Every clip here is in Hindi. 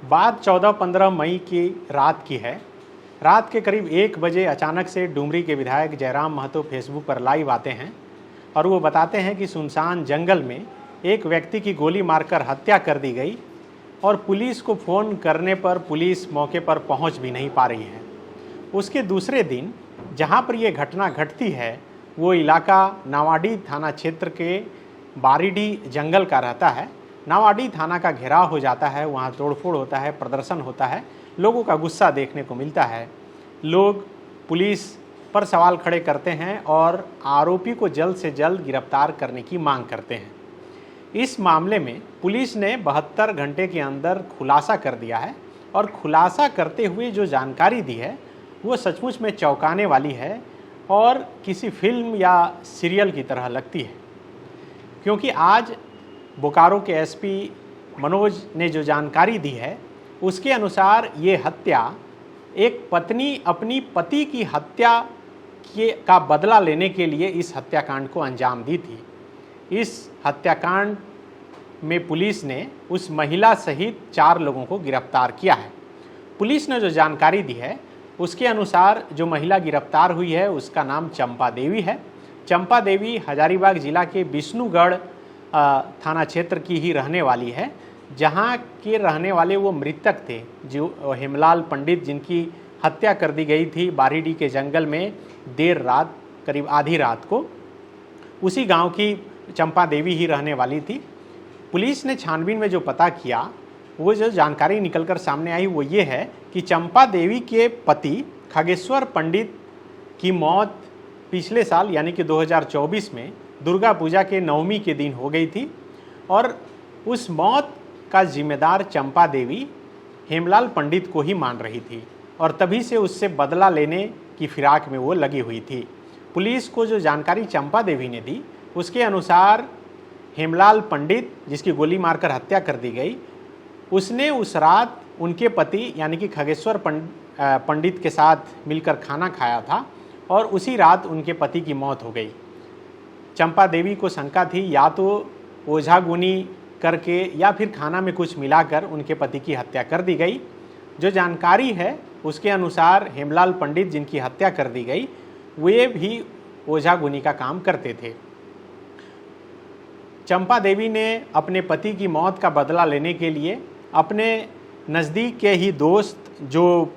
बात 14-15 मई की रात की है। रात के करीब 1 बजे अचानक से डुमरी के विधायक जयराम महतो फेसबुक पर लाइव आते हैं और वो बताते हैं कि सुनसान जंगल में एक व्यक्ति की गोली मारकर हत्या कर दी गई और पुलिस को फ़ोन करने पर पुलिस मौके पर पहुंच भी नहीं पा रही है। उसके दूसरे दिन जहां पर ये घटना घटती है वो इलाका नावाडीह थाना क्षेत्र के बारीडीह जंगल का रहता है। नावाडीह थाना का घेराव हो जाता है, वहाँ तोड़फोड़ होता है, प्रदर्शन होता है, लोगों का गुस्सा देखने को मिलता है। लोग पुलिस पर सवाल खड़े करते हैं और आरोपी को जल्द से जल्द गिरफ्तार करने की मांग करते हैं। इस मामले में पुलिस ने 72 घंटे के अंदर खुलासा कर दिया है और खुलासा करते हुए जो जानकारी दी है वो सचमुच में चौंकाने वाली है और किसी फिल्म या सीरियल की तरह लगती है, क्योंकि आज बोकारो के एसपी मनोज ने जो जानकारी दी है उसके अनुसार ये हत्या एक पत्नी अपनी पति की हत्या का बदला लेने के लिए इस हत्याकांड को अंजाम दी थी। इस हत्याकांड में पुलिस ने उस महिला सहित 4 लोगों को गिरफ्तार किया है। पुलिस ने जो जानकारी दी है उसके अनुसार जो महिला गिरफ्तार हुई है उसका नाम चंपा देवी है। चंपा देवी हजारीबाग जिला के विष्णुगढ़ थाना क्षेत्र की ही रहने वाली है, जहां के रहने वाले वो मृतक थे जो हेमलाल पंडित, जिनकी हत्या कर दी गई थी बारीडीह के जंगल में देर रात, करीब आधी रात को। उसी गांव की चंपा देवी ही रहने वाली थी। पुलिस ने छानबीन में जो पता किया, वो जो जानकारी निकलकर सामने आई वो ये है कि चंपा देवी के पति खगेश्वर पंडित की मौत पिछले साल यानी कि 2024 में दुर्गा पूजा के नवमी के दिन हो गई थी और उस मौत का जिम्मेदार चंपा देवी हेमलाल पंडित को ही मान रही थी और तभी से उससे बदला लेने की फिराक में वो लगी हुई थी। पुलिस को जो जानकारी चंपा देवी ने दी उसके अनुसार हेमलाल पंडित, जिसकी गोली मारकर हत्या कर दी गई, उसने उस रात उनके पति यानी कि खगेश्वर पंडित के साथ मिलकर खाना खाया था और उसी रात उनके पति की मौत हो गई। चंपा देवी को शंका थी या तो ओझागुनी करके या फिर खाना में कुछ मिलाकर उनके पति की हत्या कर दी गई। जो जानकारी है उसके अनुसार हेमलाल पंडित, जिनकी हत्या कर दी गई, वे भी ओझागुनी का काम करते थे। चंपा देवी ने अपने पति की मौत का बदला लेने के लिए अपने नज़दीक के ही दोस्त, जो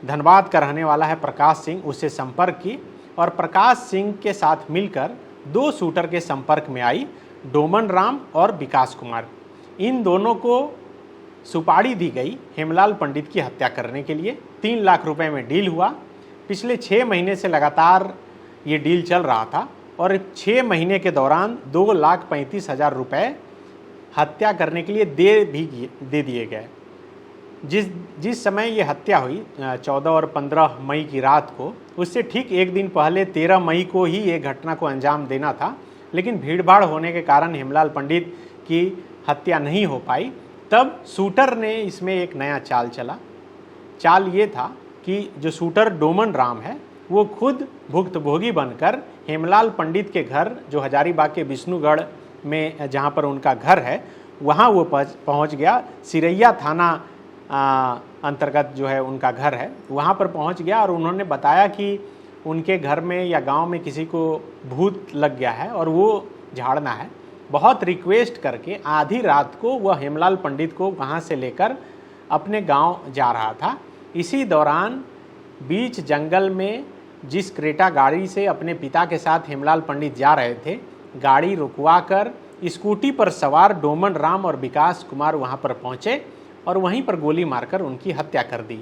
धनबाद का रहने वाला है प्रकाश सिंह, उससे संपर्क की और प्रकाश सिंह के साथ मिलकर 2 शूटर के संपर्क में आई, डोमन राम और विकास कुमार। इन दोनों को सुपारी दी गई हेमलाल पंडित की हत्या करने के लिए। 3 लाख रुपए में डील हुआ। पिछले 6 महीने से लगातार ये डील चल रहा था और 6 महीने के दौरान 2,35,000 रुपये हत्या करने के लिए दे दिए गए। जिस समय ये हत्या हुई 14 और 15 मई की रात को, उससे ठीक एक दिन पहले 13 मई को ही ये घटना को अंजाम देना था, लेकिन भीड़भाड़ होने के कारण हेमलाल पंडित की हत्या नहीं हो पाई। तब शूटर ने इसमें एक नया चाल चला। चाल ये था कि जो शूटर डोमन राम है वो खुद भुक्तभोगी बनकर हेमलाल पंडित के घर, जो हजारीबाग के विष्णुगढ़ में जहाँ पर उनका घर है, वहाँ वो पहुँच गया। सिरैया थाना अंतर्गत जो है उनका घर है, वहाँ पर पहुँच गया और उन्होंने बताया कि उनके घर में या गांव में किसी को भूत लग गया है और वो झाड़ना है। बहुत रिक्वेस्ट करके आधी रात को वह हेमलाल पंडित को वहाँ से लेकर अपने गांव जा रहा था। इसी दौरान बीच जंगल में जिस क्रेटा गाड़ी से अपने पिता के साथ हेमलाल पंडित जा रहे थे, गाड़ी रुकवाकर स्कूटी पर सवार डोमन राम और विकास कुमार वहाँ पर पहुँचे और वहीं पर गोली मारकर उनकी हत्या कर दी।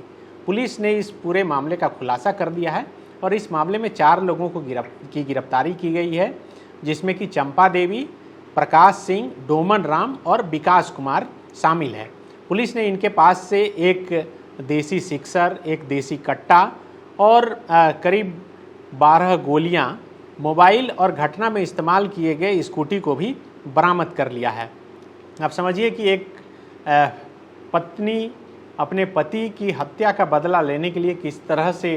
पुलिस ने इस पूरे मामले का खुलासा कर दिया है और इस मामले में 4 लोगों को गिरफ्तारी की गई है, जिसमें कि चंपा देवी, प्रकाश सिंह, डोमन राम और विकास कुमार शामिल है। पुलिस ने इनके पास से एक देसी सिक्सर, एक देसी कट्टा और करीब 12 गोलियां, मोबाइल और घटना में इस्तेमाल किए गए स्कूटी को भी बरामद कर लिया है। आप समझिए कि एक पत्नी अपने पति की हत्या का बदला लेने के लिए किस तरह से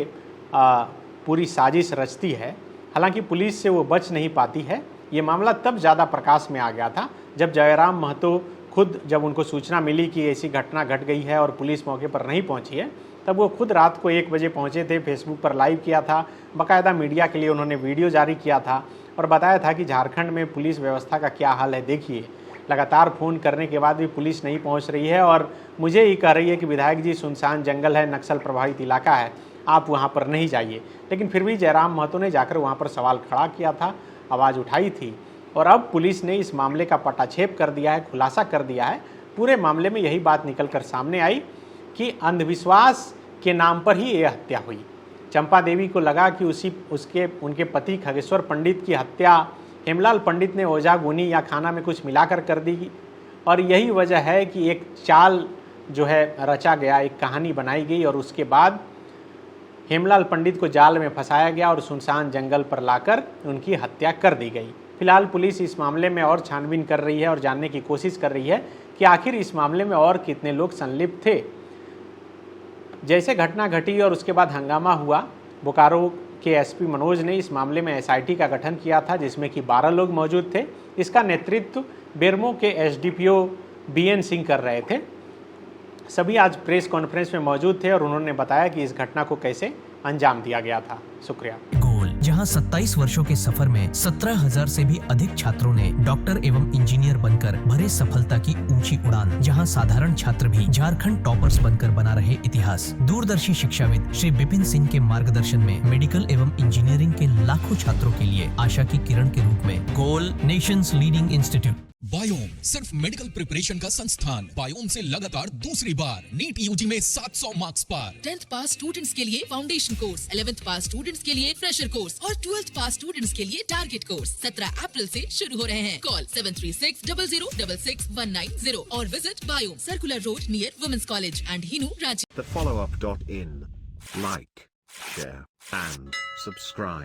पूरी साजिश रचती है। हालांकि पुलिस से वो बच नहीं पाती है। ये मामला तब ज़्यादा प्रकाश में आ गया था जब जयराम महतो खुद जब उनको सूचना मिली कि ऐसी घटना घट गई है और पुलिस मौके पर नहीं पहुंची है, तब वो खुद रात को 1 बजे पहुंचे थे, फेसबुक पर लाइव किया था, बाकायदा मीडिया के लिए उन्होंने वीडियो जारी किया था और बताया था कि झारखंड में पुलिस व्यवस्था का क्या हाल है। देखिए, लगातार फ़ोन करने के बाद भी पुलिस नहीं पहुंच रही है और मुझे ही कह रही है कि विधायक जी सुनसान जंगल है, नक्सल प्रभावित इलाका है, आप वहां पर नहीं जाइए। लेकिन फिर भी जयराम महतो ने जाकर वहां पर सवाल खड़ा किया था, आवाज़ उठाई थी और अब पुलिस ने इस मामले का पटाक्षेप कर दिया है, खुलासा कर दिया है। पूरे मामले में यही बात निकल कर सामने आई कि अंधविश्वास के नाम पर ही ये हत्या हुई। चंपा देवी को लगा कि उनके पति खगेश्वर पंडित की हत्या हेमलाल पंडित ने ओझा गुनी या खाना में कुछ मिलाकर कर दी और यही वजह है कि एक चाल जो है रचा गया, एक कहानी बनाई गई और उसके बाद हेमलाल पंडित को जाल में फंसाया गया और सुनसान जंगल पर लाकर उनकी हत्या कर दी गई। फिलहाल पुलिस इस मामले में और छानबीन कर रही है और जानने की कोशिश कर रही है कि आखिर इस मामले में और कितने लोग संलिप्त थे। जैसे घटना घटी और उसके बाद हंगामा हुआ, बोकारो के एसपी मनोज ने इस मामले में एसआईटी का गठन किया था जिसमें कि 12 लोग मौजूद थे। इसका नेतृत्व बेरमो के एसडीपीओ बीएन सिंह कर रहे थे। सभी आज प्रेस कॉन्फ्रेंस में मौजूद थे और उन्होंने बताया कि इस घटना को कैसे अंजाम दिया गया था। शुक्रिया। गोल, जहां 27 वर्षों के सफर में 17,000 से भी अधिक छात्रों ने डॉक्टर एवं इंजीनियर बनकर भरे सफलता की ऊंची उड़ान, जहां साधारण छात्र भी झारखंड टॉपर्स बनकर बना रहे इतिहास। दूरदर्शी शिक्षाविद श्री विपिन सिंह के मार्गदर्शन में मेडिकल एवं इंजीनियरिंग के लाखों छात्रों के लिए आशा की किरण के रूप में गोल, नेशंस लीडिंग इंस्टीट्यूट। बायोम सिर्फ मेडिकल प्रिपरेशन का संस्थान। बायोम से लगातार दूसरी बार नीट यूजी में 700 मार्क्स पार। 10th पास स्टूडेंट्स के लिए फाउंडेशन कोर्स, 11th पास स्टूडेंट्स के लिए फ्रेशर कोर्स और 12th पास स्टूडेंट्स के लिए टारगेट कोर्स 17 अप्रैल से शुरू हो रहे हैं। कॉल 7360066190 और विजिट बायोम, circular road near women's college and Hinoo, Ranchi. The follow-up.in. Like, share, and subscribe.